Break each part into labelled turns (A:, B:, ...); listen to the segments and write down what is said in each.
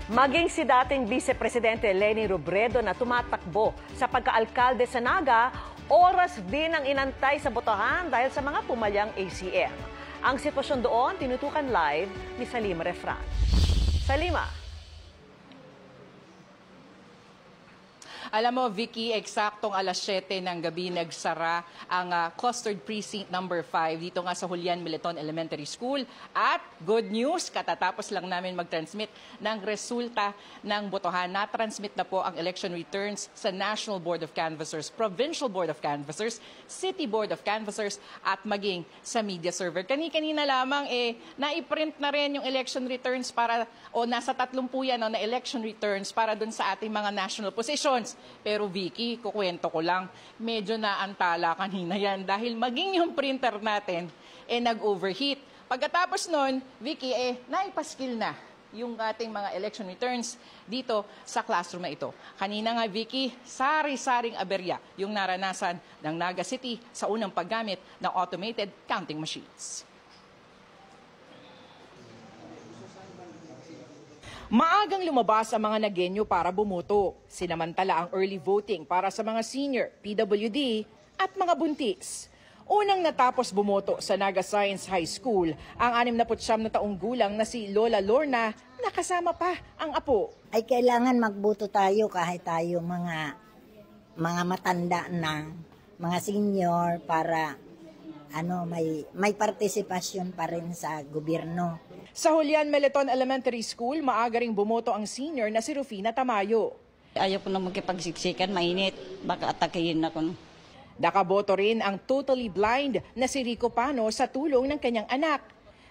A: Maging si dating Vice Presidente Leni Robredo na tumatakbo sa pagkaalkalde sa Naga, oras din ang inantay sa botohan dahil sa mga pumalyang ACM. Ang sitwasyon doon, tinutukan live ni Salima Refran. Salima.
B: Alam mo, Vicky, eksaktong alas 7 ng gabi nagsara ang clustered precinct number 5 dito nga sa Julian Meleton Elementary School. At good news, katatapos lang namin mag-transmit ng resulta ng botohan. Na-transmit na po ang election returns sa National Board of Canvassers, Provincial Board of Canvassers, City Board of Canvassers at maging sa media server. Kanina lamang naiprint na rin yung election returns para, nasa 30 yan na election returns para dun sa ating mga national positions. Pero Vicky, kukwento ko lang, medyo naantala kanina yan dahil maging yung printer natin nag-overheat. Pagkatapos nun, Vicky, naipaskil na yung ating mga election returns dito sa classroom na ito. Kanina nga, Vicky, sari-saring aberya yung naranasan ng Naga City sa unang paggamit ng automated counting machines. Maagang lumabas ang mga Nagenyo para bumoto. Sinamantala ang early voting para sa mga senior, PWD at mga buntis. Unang natapos bumoto sa Naga Science High School ang 69 na taong gulang na si Lola Lorna na kasama pa ang apo.
C: Ay kailangan magboto tayo kahit tayo mga matanda na, mga senior para may partisipasyon pa rin sa gobyerno.
B: Sa Julian Meleton Elementary School, maaga ring bumoto ang senior na si Rufina Tamayo.
D: Ayaw ko na magkipagsiksikan, mainit. Baka atakihin ako.
B: Nakaboto rin ang totally blind na si Rico Pano sa tulong ng kanyang anak.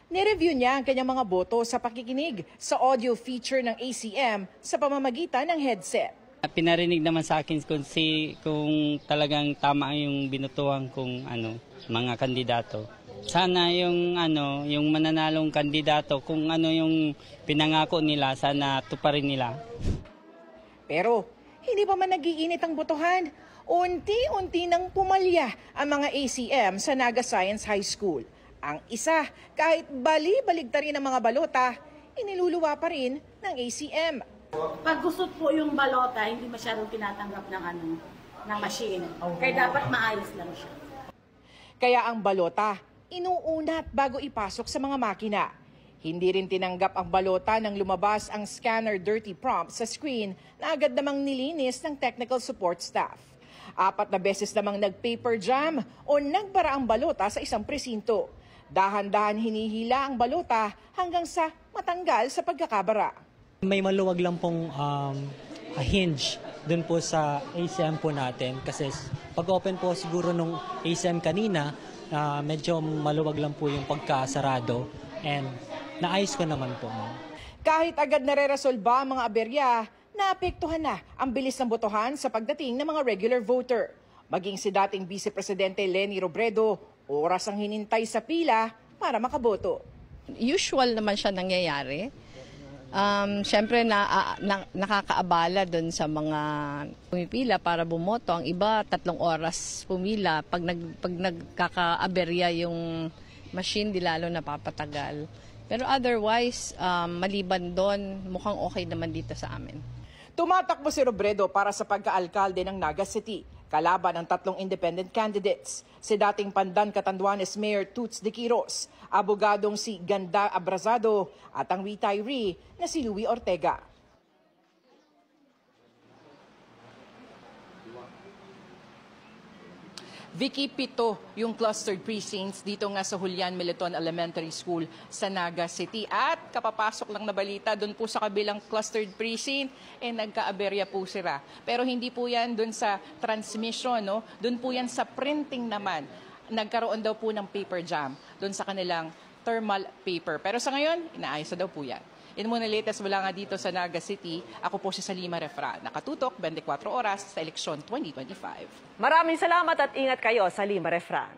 B: Nireview niya ang kanyang mga boto sa pakikinig sa audio feature ng ACM sa pamamagitan ng headset.
E: Pinarinig naman sa akin kung talagang tama yung binutuhan kong mga kandidato. Sana yung mananalong kandidato kung yung pinangako nila, sana tuparin nila.
B: Pero hindi pa man nagiinit ang botohan, unti-unti nang pumalya ang mga ACM sa Naga Science High School. Ang isa, kahit bali-baligtarin ang mga balota, iniluluwa pa rin ng ACM.
F: Pag gusot po yung balota, hindi masyadong tinatanggap ng machine. Kaya dapat maayos lang siya.
B: Kaya ang balota, inuunat bago ipasok sa mga makina. Hindi rin tinanggap ang balota nang lumabas ang scanner dirty prompt sa screen na agad namang nilinis ng technical support staff. 4 na beses namang nag-paper jam o nagbara ang balota sa isang presinto. Dahan-dahan hinihila ang balota hanggang sa matanggal sa pagkakabara.
G: May maluwag lang pong hinge dun po sa ACM po natin kasi pag-open po siguro nung ACM kanina, medyo maluwag lang po yung pagkasarado and naayos ko naman po.
B: Kahit agad nare-resolba ang mga aberya, naapektuhan na ang bilis ng botohan sa pagdating ng mga regular voter. Maging si dating Vice Presidente Leni Robredo, oras ang hinintay sa pila para makaboto.
H: Usual naman siya nangyayari. Siyempre nakakaabala doon sa mga pumipila para bumoto. Ang iba 3 oras pumila. Pag nagkakaaberya yung machine, di lalo napapatagal. Pero otherwise, maliban doon, mukhang okay naman dito sa amin.
B: Tumatakbo si Robredo para sa pagka-alkalde ng Naga City, kalaban ng 3 independent candidates. Si dating Pandan Catanduanes Mayor Toots de Quiros, abogadong si Ganda Abrazado at ang retiree na si Louie Ortega. Vicky, 7 yung clustered precincts dito nga sa Julian Meleton Elementary School sa Naga City. At kapapasok lang na balita, doon po sa kabilang clustered precinct, nagka-aberya po sila. Pero hindi po yan doon sa transmission, no? Doon po yan sa printing naman. Nagkaroon daw po ng paper jam doon sa kanilang thermal paper. Pero sa ngayon, inaayos na daw po yan. Yun muna latest mula nga dito sa Naga City. Ako po si Salima Refran. Nakatutok 24 oras sa eleksyon 2025.
A: Maraming salamat at ingat kayo, Salima Refran.